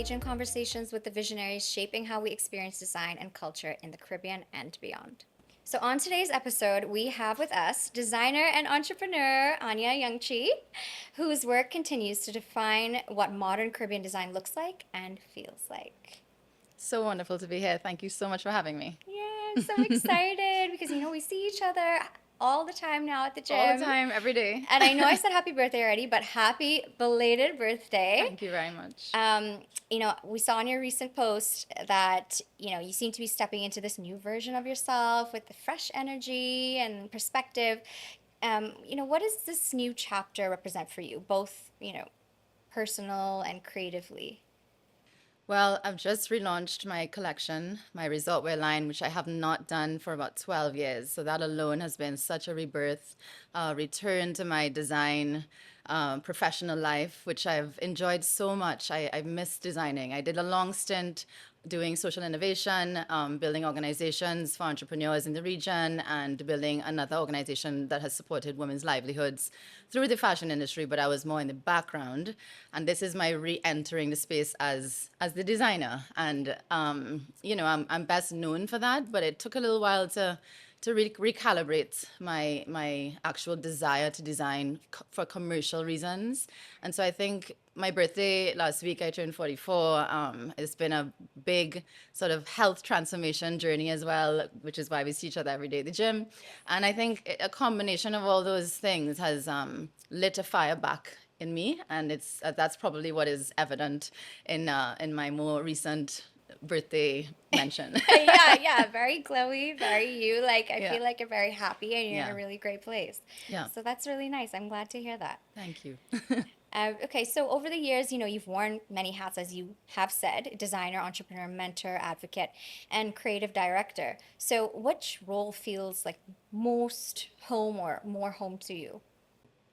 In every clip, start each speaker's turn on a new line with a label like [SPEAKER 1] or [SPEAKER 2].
[SPEAKER 1] engage in conversations with the visionaries shaping how we experience design and culture in the Caribbean and beyond. So, on today's episode, we have with us designer and entrepreneur Anya Ayoung-Chee, whose work continues to define what modern Caribbean design looks like and feels like.
[SPEAKER 2] So wonderful to be here. Thank you so much for having me.
[SPEAKER 1] Yeah, I'm so excited because we see each other all the time now at the
[SPEAKER 2] All the
[SPEAKER 1] gym.
[SPEAKER 2] time, every day.
[SPEAKER 1] And I know I said happy birthday already, but happy belated birthday.
[SPEAKER 2] Thank you very much.
[SPEAKER 1] We saw in your recent post that, you seem to be stepping into this new version of yourself with the fresh energy and perspective. What does this new chapter represent for you, both, personal and creatively?
[SPEAKER 2] Well, I've just relaunched my collection, my resort wear line, which I have not done for about 12 years. So that alone has been such a rebirth, return to my design professional life, which I've enjoyed so much. I miss designing. I did a long stint doing social innovation, building organizations for entrepreneurs in the region, and building another organization that has supported women's livelihoods through the fashion industry, but I was more in the background. And this is my re-entering the space as the designer. And, I'm best known for that, but it took a little while to recalibrate my actual desire to design for commercial reasons. And so I think my birthday last week, I turned 44. It's been a big sort of health transformation journey as well, which is why we see each other every day at the gym. And I think a combination of all those things has lit a fire back in me, and that's probably what is evident in my more recent birthday mention.
[SPEAKER 1] Yeah, very glowy, very you. Like, I
[SPEAKER 2] Yeah.
[SPEAKER 1] feel like you're very happy and you're in a
[SPEAKER 2] Yeah.
[SPEAKER 1] really great place.
[SPEAKER 2] Yeah.
[SPEAKER 1] So that's really nice. I'm glad to hear that.
[SPEAKER 2] Thank you.
[SPEAKER 1] Okay, so over the years, you've worn many hats, as you have said: designer, entrepreneur, mentor, advocate, and creative director. So, which role feels like most home or more home to you?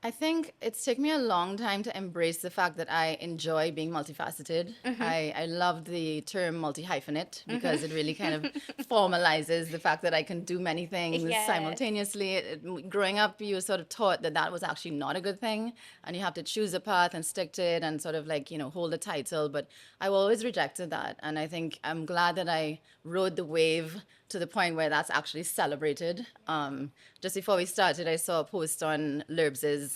[SPEAKER 2] I think it's taken me a long time to embrace the fact that I enjoy being multifaceted. I love the term multi-hyphenate because it really kind of formalizes the fact that I can do many things
[SPEAKER 1] Yes.
[SPEAKER 2] simultaneously. Growing up, you were sort of taught that that was actually not a good thing, and you have to choose a path and stick to it and sort of like, hold a title. But I always rejected that. And I think I'm glad that I rode the wave to the point where that's actually celebrated. Just before we started, I saw a post on Lurbs's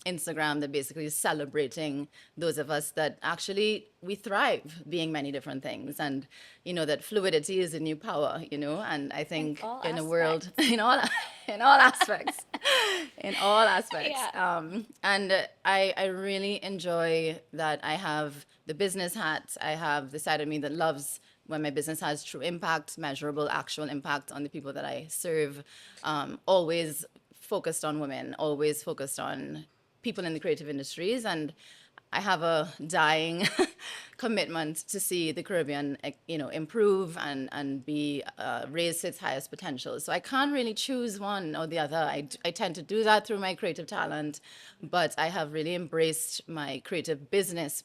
[SPEAKER 2] Instagram that basically is celebrating those of us that actually we thrive being many different things, and that fluidity is a new power. And I
[SPEAKER 1] In
[SPEAKER 2] think
[SPEAKER 1] all
[SPEAKER 2] in a world
[SPEAKER 1] aspects.
[SPEAKER 2] in all aspects, in all aspects,
[SPEAKER 1] Yeah.
[SPEAKER 2] and I really enjoy that I have the business hat. I have the side of me that loves when my business has true impact, measurable, actual impact on the people that I serve. Always focused on women, always focused on people in the creative industries. And I have a dying commitment to see the Caribbean, improve and be raised to its highest potential. So I can't really choose one or the other. I tend to do that through my creative talent, but I have really embraced my creative business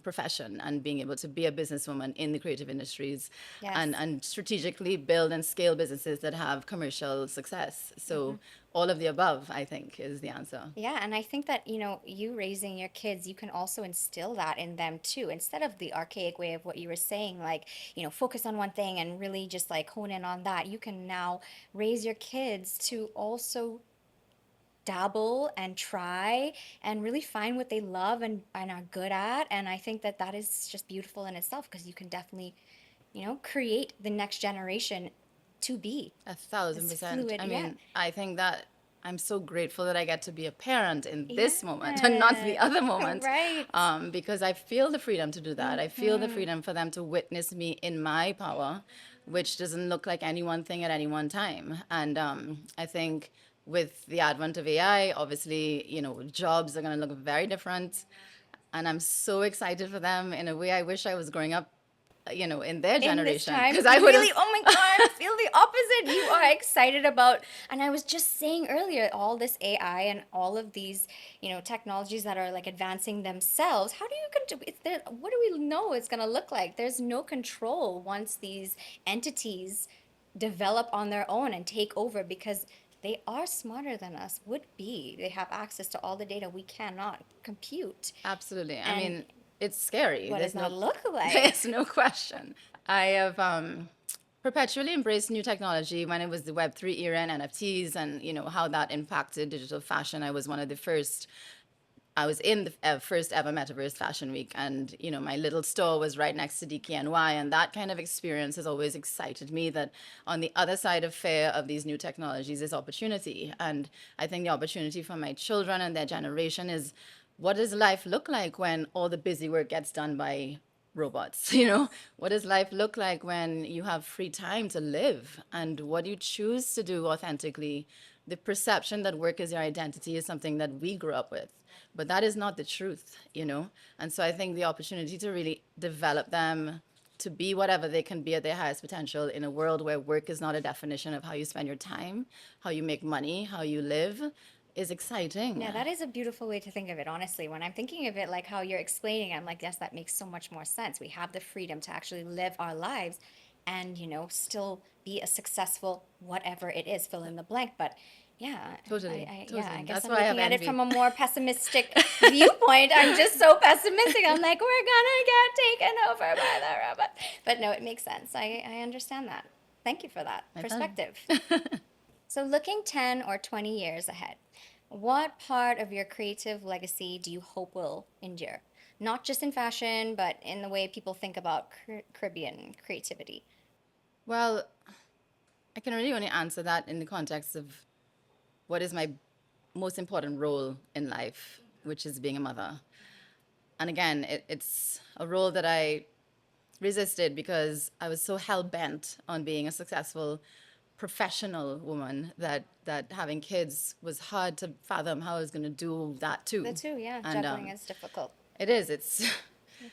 [SPEAKER 2] profession and being able to be a businesswoman in the creative industries
[SPEAKER 1] Yes.
[SPEAKER 2] and strategically build and scale businesses that have commercial success. So all of the above, I think, is the answer.
[SPEAKER 1] Yeah, and I think that, you raising your kids, you can also instill that in them too. Instead of the archaic way of what you were saying, like, focus on one thing and really just like hone in on that, you can now raise your kids to also dabble and try and really find what they love and are good at. And I think that that is just beautiful in itself because you can definitely, create the next generation to be
[SPEAKER 2] A thousand
[SPEAKER 1] this
[SPEAKER 2] percent.
[SPEAKER 1] fluid.
[SPEAKER 2] I
[SPEAKER 1] Yeah.
[SPEAKER 2] mean, I think that I'm so grateful that I get to be a parent in this moment and not the
[SPEAKER 1] Yes.
[SPEAKER 2] other moment,
[SPEAKER 1] Right.
[SPEAKER 2] because I feel the freedom to do that. I feel the
[SPEAKER 1] Hmm.
[SPEAKER 2] freedom for them to witness me in my power, which doesn't look like any one thing at any one time. And I think with the advent of AI, obviously, jobs are going to look very different. And I'm so excited for them in a way I wish I was growing up, in their
[SPEAKER 1] In this
[SPEAKER 2] generation,
[SPEAKER 1] time,
[SPEAKER 2] because I would
[SPEAKER 1] really,
[SPEAKER 2] have.
[SPEAKER 1] oh my God, I feel the opposite. You are excited about, and I was just saying earlier, all this AI and all of these, technologies that are like advancing themselves. How do you it's there? What do we know it's gonna look like? There's no control once these entities develop on their own and take over because they are smarter than us, would be. They have access to all the data we cannot compute.
[SPEAKER 2] Absolutely. I
[SPEAKER 1] And
[SPEAKER 2] mean, it's scary.
[SPEAKER 1] What does
[SPEAKER 2] There's
[SPEAKER 1] that
[SPEAKER 2] no,
[SPEAKER 1] look like?
[SPEAKER 2] there's no question. I have perpetually embraced new technology when it was the Web3 era and NFTs and, how that impacted digital fashion. I was in the first ever Metaverse Fashion Week, and my little store was right next to DKNY, and that kind of experience has always excited me. That on the other side of fear of these new technologies is opportunity, and I think the opportunity for my children and their generation is, what does life look like when all the busy work gets done by robots? What does life look like when you have free time to live, and what you choose to do authentically? The perception that work is your identity is something that we grew up with, but that is not the truth. And so I think the opportunity to really develop them to be whatever they can be at their highest potential in a world where work is not a definition of how you spend your time, how you make money, how you live, is exciting.
[SPEAKER 1] Yeah, that is a beautiful way to think of it, honestly. When I'm thinking of it like how you're explaining, I'm like, yes, that makes so much more sense. We have the freedom to actually live our lives and, still be a successful whatever it is, fill in the blank. But yeah,
[SPEAKER 2] Totally,
[SPEAKER 1] yeah, I
[SPEAKER 2] totally.
[SPEAKER 1] guess
[SPEAKER 2] That's
[SPEAKER 1] I'm
[SPEAKER 2] why I have
[SPEAKER 1] looking at it
[SPEAKER 2] envy.
[SPEAKER 1] from a more pessimistic viewpoint. I'm just so pessimistic. I'm like, we're gonna get taken over by the robot. But no, it makes sense. I understand that. Thank you for that
[SPEAKER 2] My pleasure.
[SPEAKER 1] perspective. So, looking 10 or 20 years ahead, what part of your creative legacy do you hope will endure? Not just in fashion, but in the way people think about Caribbean creativity.
[SPEAKER 2] Well, I can really only answer that in the context of what is my most important role in life, which is being a mother. And again, it's a role that I resisted because I was so hell bent on being a successful professional woman that having kids was hard to fathom how I was going to do that
[SPEAKER 1] The
[SPEAKER 2] too.
[SPEAKER 1] two, yeah,
[SPEAKER 2] And
[SPEAKER 1] juggling is difficult.
[SPEAKER 2] it is. It's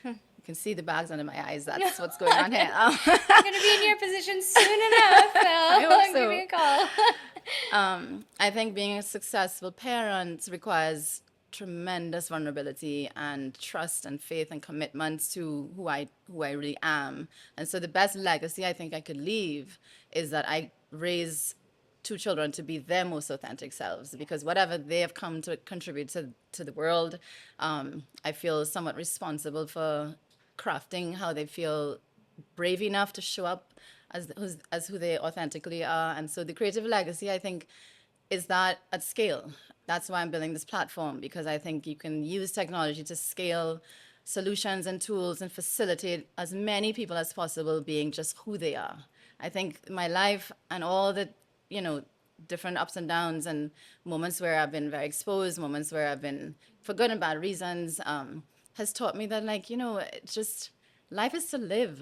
[SPEAKER 2] you can see the bags under my eyes.
[SPEAKER 1] No,
[SPEAKER 2] That's what's going on here.
[SPEAKER 1] I'm gonna be in your position soon enough.
[SPEAKER 2] I hope
[SPEAKER 1] I'll give
[SPEAKER 2] so.
[SPEAKER 1] you a call.
[SPEAKER 2] I think being a successful parent requires tremendous vulnerability and trust and faith and commitment to who I really am. And so the best legacy I think I could leave is that I raise two children to be their most authentic selves, because whatever they have come to contribute to the world, I feel somewhat responsible for crafting how they feel brave enough to show up as who they authentically are. And so the creative legacy, I think, is that at scale. That's why I'm building this platform, because I think you can use technology to scale solutions and tools and facilitate as many people as possible being just who they are. I think my life and all the, you know, different ups and downs and moments where I've been very exposed, moments where I've been for good and bad reasons, has taught me that, like, it's just life is to live,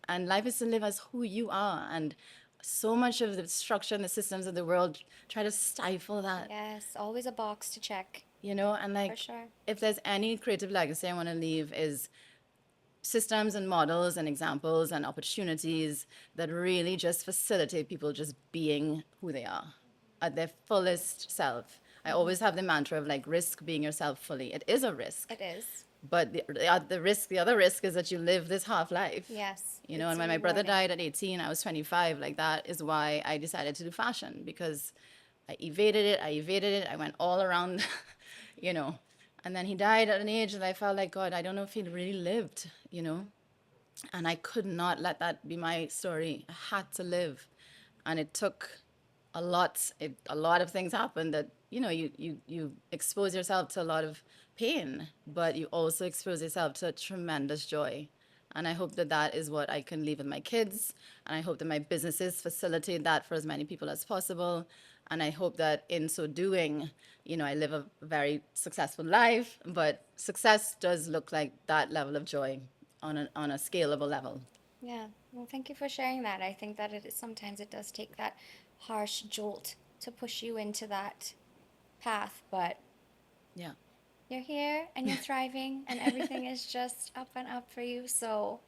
[SPEAKER 2] and life is to live as who you are. And so much of the structure and the systems of the world try to stifle that,
[SPEAKER 1] Yes, always a box to check,
[SPEAKER 2] and
[SPEAKER 1] for
[SPEAKER 2] like,
[SPEAKER 1] sure.
[SPEAKER 2] if there's any creative legacy I want to leave, is systems and models and examples and opportunities that really just facilitate people just being who they are at their fullest self. I
[SPEAKER 1] Hmm.
[SPEAKER 2] always have the mantra of, like, risk being yourself fully. It is a risk,
[SPEAKER 1] It is.
[SPEAKER 2] but the other risk is that you live this half life.
[SPEAKER 1] Yes,
[SPEAKER 2] And
[SPEAKER 1] it's
[SPEAKER 2] when my brother
[SPEAKER 1] rewarding.
[SPEAKER 2] died at 18, I was 25. Like, that is why I decided to do fashion, because I evaded it, I went all around, you know. And then he died at an age that I felt like, God, I don't know if he really lived. And I could not let that be my story. I had to live. And it took a lot of things happened that, you expose yourself to a lot of pain, but you also expose yourself to tremendous joy. And I hope that that is what I can leave with my kids. And I hope that my businesses facilitate that for as many people as possible. And I hope that in so doing, I live a very successful life. But success does look like that level of joy on a scalable level.
[SPEAKER 1] Yeah. Well, thank you for sharing that. I think that it is, sometimes it does take that harsh jolt to push you into that path, but
[SPEAKER 2] Yeah.
[SPEAKER 1] you're here and you're thriving and everything is just up and up for you. So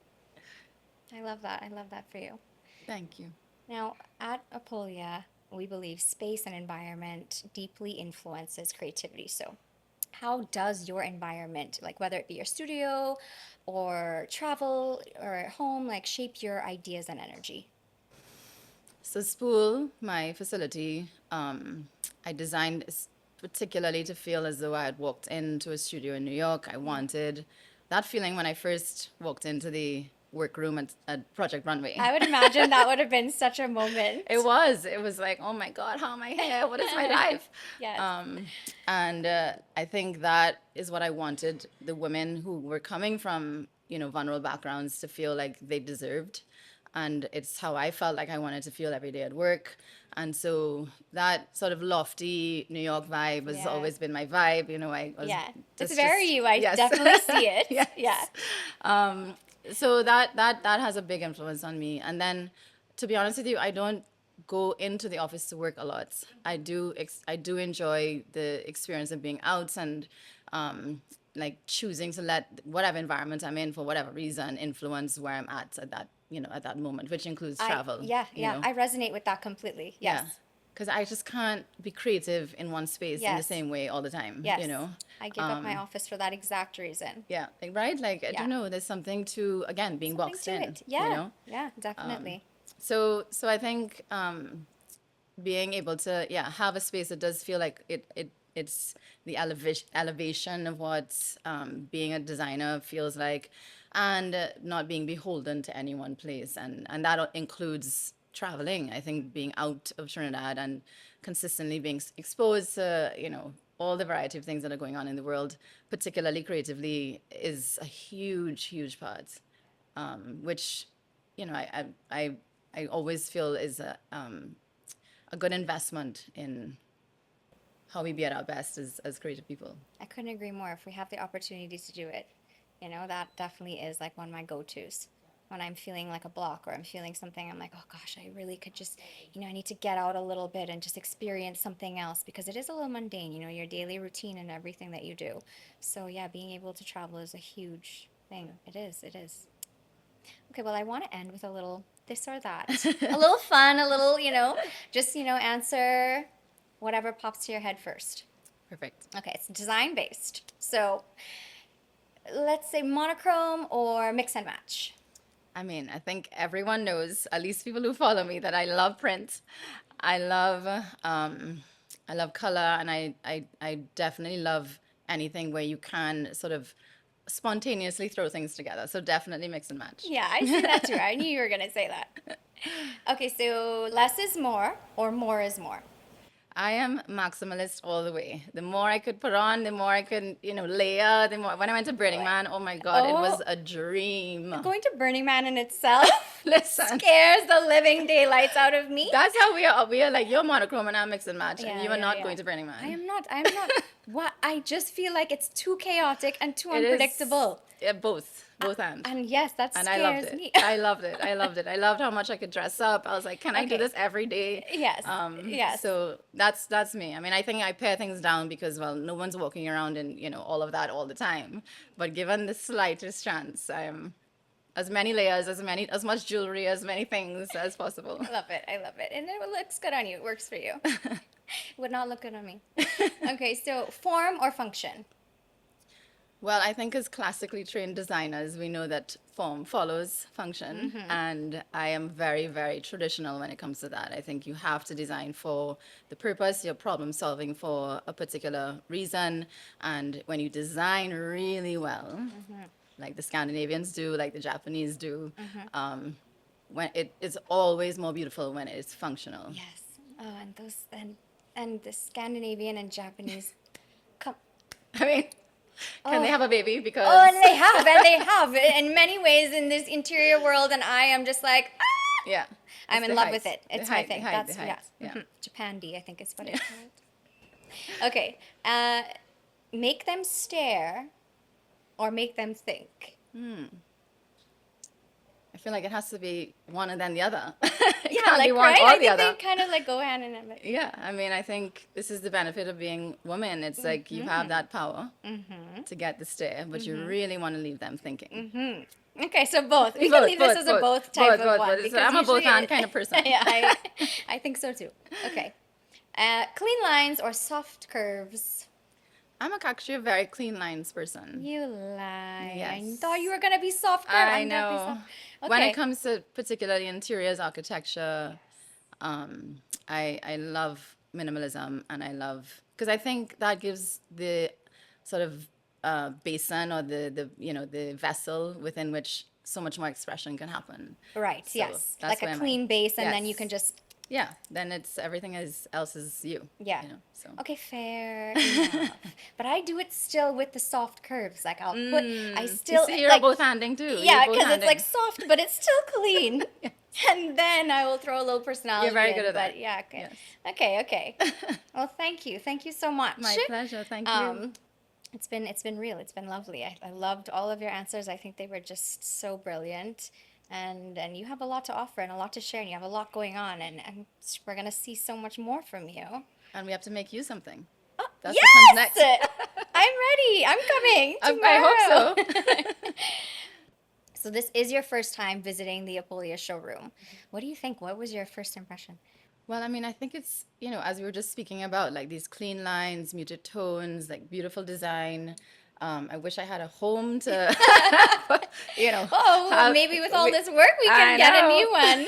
[SPEAKER 1] I love that. I love that for you.
[SPEAKER 2] Thank you.
[SPEAKER 1] Now, at Oppolia, we believe space and environment deeply influences creativity. So, how does your environment, like whether it be your studio or travel or at home, like shape your ideas and energy?
[SPEAKER 2] So Spool, my facility, I designed particularly to feel as though I had walked into a studio in New York. I
[SPEAKER 1] Yeah.
[SPEAKER 2] wanted that feeling when I first walked into the workroom at Project Runway.
[SPEAKER 1] I would imagine that would have been such a
[SPEAKER 2] It
[SPEAKER 1] moment.
[SPEAKER 2] was. It was like, oh my God, how am I here? What is my life?
[SPEAKER 1] Yes.
[SPEAKER 2] Um, and I think that is what I wanted the women who were coming from, vulnerable backgrounds to feel like they deserved. And it's how I felt like I wanted to feel every day at work. And so that sort of lofty New York vibe has
[SPEAKER 1] Yes.
[SPEAKER 2] always been my vibe. I was
[SPEAKER 1] Yeah. It's
[SPEAKER 2] that's
[SPEAKER 1] very
[SPEAKER 2] just,
[SPEAKER 1] you. I
[SPEAKER 2] yes.
[SPEAKER 1] definitely see it. Yeah.
[SPEAKER 2] Yes. Um, so that has a big influence on me. And then, to be honest with you, I don't go into the office to work a lot. I do enjoy the experience of being out and like choosing to let whatever environment I'm in for whatever reason influence where I'm at that moment, which includes travel.
[SPEAKER 1] Yeah, yeah. I resonate with that completely. Yes.
[SPEAKER 2] Yeah, because I just can't be creative in one space in the
[SPEAKER 1] Yes.
[SPEAKER 2] same way all the time.
[SPEAKER 1] Yes. I give up my office for that exact reason.
[SPEAKER 2] Yeah, like, right? Like, I
[SPEAKER 1] Yeah.
[SPEAKER 2] don't know, there's something to, again, being
[SPEAKER 1] Something
[SPEAKER 2] boxed
[SPEAKER 1] to
[SPEAKER 2] in,
[SPEAKER 1] it. Yeah. Yeah, definitely.
[SPEAKER 2] So I think being able to, yeah, have a space that does feel like it's the elevation of what being a designer feels like, and not being beholden to any one place, and that includes traveling. I think being out of Trinidad and consistently being exposed to all the variety of things that are going on in the world, particularly creatively, is a huge part, which I always feel is a good investment in how we be at our best as creative people.
[SPEAKER 1] I couldn't agree more. If we have the opportunity to do it, that definitely is like one of my go-tos. When I'm feeling like a block or I'm feeling something, I'm like, oh gosh, I really could just, I need to get out a little bit and just experience something else because it is a little mundane, your daily routine and everything that you do. So yeah, being able to travel is a huge thing. It is, it is. Okay, well, I want to end with a little this or that. A little fun, a little, just, answer whatever pops to your head first.
[SPEAKER 2] Perfect.
[SPEAKER 1] Okay, it's design based. So let's say monochrome or mix and match.
[SPEAKER 2] I mean, I think everyone knows, at least people who follow me, that I love print. I love I love color, and I definitely love anything where you can sort of spontaneously throw things together. So definitely mix and match.
[SPEAKER 1] Yeah, I see that too. I knew you were going to say that. Okay, so less is more or more is more.
[SPEAKER 2] I am maximalist all the way. The more I could put on, the more I could, layer. The more when I went to Burning Man, oh my God, it
[SPEAKER 1] Oh,
[SPEAKER 2] was a dream.
[SPEAKER 1] going to Burning Man in itself
[SPEAKER 2] Listen,
[SPEAKER 1] scares the living daylights out of me.
[SPEAKER 2] that's how we are. We are like, you're monochrome and I'm mix and match, and
[SPEAKER 1] Yeah,
[SPEAKER 2] you are
[SPEAKER 1] yeah,
[SPEAKER 2] not
[SPEAKER 1] yeah.
[SPEAKER 2] going to Burning
[SPEAKER 1] I
[SPEAKER 2] Man.
[SPEAKER 1] am not. I'm not. What? I just feel like it's too chaotic and too
[SPEAKER 2] It is,
[SPEAKER 1] unpredictable.
[SPEAKER 2] yeah, both and.
[SPEAKER 1] And yes, that
[SPEAKER 2] And I loved
[SPEAKER 1] scares
[SPEAKER 2] it.
[SPEAKER 1] me.
[SPEAKER 2] I loved it. I loved it. I loved how much I could dress up. I was like, can I do
[SPEAKER 1] Okay.
[SPEAKER 2] this every day?
[SPEAKER 1] Yes. Yes.
[SPEAKER 2] So that's me. I mean, I think I pare things down because, well, no one's walking around in, all of that all the time. But given the slightest chance, I am as many layers, as much jewelry, as many things as possible.
[SPEAKER 1] I love it. I love it. And it looks good on you. It works for you. Would not look good on me. Okay, so form or function?
[SPEAKER 2] Well, I think as classically trained designers, we know that form follows function. And I am very, very traditional when it comes to that. I think you have to design for the purpose, you're problem solving for a particular reason. And when you design really well, like the Scandinavians do, like the Japanese do, when it's always more beautiful when it's functional.
[SPEAKER 1] Yes. Oh, and those and the Scandinavian and Japanese come.
[SPEAKER 2] I mean, can they
[SPEAKER 1] Oh,
[SPEAKER 2] have a baby?
[SPEAKER 1] oh,
[SPEAKER 2] Because,
[SPEAKER 1] and they have in many ways in this interior world, and I am just like, ah!
[SPEAKER 2] yeah,
[SPEAKER 1] I'm
[SPEAKER 2] it's
[SPEAKER 1] in
[SPEAKER 2] the
[SPEAKER 1] love
[SPEAKER 2] height,
[SPEAKER 1] with it.
[SPEAKER 2] the
[SPEAKER 1] It's my
[SPEAKER 2] height, the
[SPEAKER 1] thing.
[SPEAKER 2] height, the
[SPEAKER 1] That's yeah.
[SPEAKER 2] height. Yeah.
[SPEAKER 1] Japandi, I think is what it's called. Okay. Make them stare or make them think.
[SPEAKER 2] I feel like it has to be one and then the other. It
[SPEAKER 1] Yeah,
[SPEAKER 2] can't be
[SPEAKER 1] like
[SPEAKER 2] one
[SPEAKER 1] right.
[SPEAKER 2] or
[SPEAKER 1] I
[SPEAKER 2] the
[SPEAKER 1] think they
[SPEAKER 2] other.
[SPEAKER 1] kind of like go hand in hand. Like,
[SPEAKER 2] Yeah, I mean, I think this is the benefit of being woman. It's like you have that power to get the stare, but you really want to leave them thinking.
[SPEAKER 1] okay, so both. We can leave this as a both type of one
[SPEAKER 2] But
[SPEAKER 1] because
[SPEAKER 2] I'm a both
[SPEAKER 1] usually
[SPEAKER 2] and kind of person.
[SPEAKER 1] yeah, I think so too. Okay. Clean lines or soft curves?
[SPEAKER 2] Actually a very clean lines person.
[SPEAKER 1] You lie. I thought you
[SPEAKER 2] Yes.
[SPEAKER 1] were gonna be soft curve.
[SPEAKER 2] I
[SPEAKER 1] I'm definitely
[SPEAKER 2] know.
[SPEAKER 1] soft.
[SPEAKER 2] When it
[SPEAKER 1] Okay.
[SPEAKER 2] comes to particularly interiors architecture, I love minimalism, and I love, because I think that gives the sort of basin or the vessel within which so much more expression can happen.
[SPEAKER 1] Right,
[SPEAKER 2] So
[SPEAKER 1] yes.
[SPEAKER 2] that's
[SPEAKER 1] Like a
[SPEAKER 2] where my
[SPEAKER 1] clean base, and then you can
[SPEAKER 2] yes,
[SPEAKER 1] just,
[SPEAKER 2] yeah. Then it's everything is else is you,
[SPEAKER 1] yeah.
[SPEAKER 2] So.
[SPEAKER 1] Okay, fair enough. But I do it still with the soft curves. Like I
[SPEAKER 2] You
[SPEAKER 1] still
[SPEAKER 2] see, you're
[SPEAKER 1] like,
[SPEAKER 2] both handing too. You're
[SPEAKER 1] yeah,
[SPEAKER 2] both
[SPEAKER 1] because it's like
[SPEAKER 2] handing.
[SPEAKER 1] soft, but it's still clean.
[SPEAKER 2] Yes.
[SPEAKER 1] And then I will throw a little
[SPEAKER 2] You're
[SPEAKER 1] personality
[SPEAKER 2] very good
[SPEAKER 1] in.
[SPEAKER 2] at
[SPEAKER 1] But
[SPEAKER 2] that.
[SPEAKER 1] yeah, okay.
[SPEAKER 2] Yes.
[SPEAKER 1] Okay, okay. Well, thank you. Thank you so much.
[SPEAKER 2] My pleasure. Thank you.
[SPEAKER 1] Um, it's been real. It's been lovely. I loved all of your answers. I think they were just so brilliant. And you have a lot to offer and a lot to share, and you have a lot going on, and we're gonna see so much more from you.
[SPEAKER 2] And we have to make you something.
[SPEAKER 1] Oh,
[SPEAKER 2] That's what comes next.
[SPEAKER 1] yes! I'm ready. I'm coming
[SPEAKER 2] I hope so.
[SPEAKER 1] tomorrow. So this is your first time visiting the Oppolia showroom. What do you think? What was your first impression?
[SPEAKER 2] Well, I mean, I think it's, as we were just speaking about, like these clean lines, muted tones, like beautiful design. I wish I had a home to, you know,
[SPEAKER 1] Oh,
[SPEAKER 2] have,
[SPEAKER 1] maybe with all
[SPEAKER 2] we,
[SPEAKER 1] this work, we can
[SPEAKER 2] I
[SPEAKER 1] get a
[SPEAKER 2] know.
[SPEAKER 1] new one.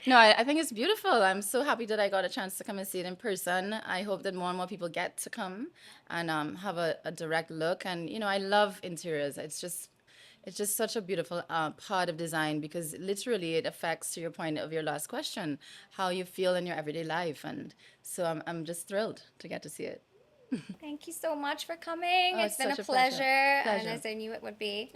[SPEAKER 2] No, I think it's beautiful. I'm so happy that I got a chance to come and see it in person. I hope that more and more people get to come and have a direct look. And, I love interiors. It's just such a beautiful part of design because literally it affects, to your point of your last question, how you feel in your everyday life. And so I'm just thrilled to get to see it.
[SPEAKER 1] Thank you so much for coming.
[SPEAKER 2] Oh,
[SPEAKER 1] It's
[SPEAKER 2] it's
[SPEAKER 1] been a
[SPEAKER 2] such a
[SPEAKER 1] pleasure,
[SPEAKER 2] pleasure.
[SPEAKER 1] and
[SPEAKER 2] Pleasure.
[SPEAKER 1] as I knew it would be.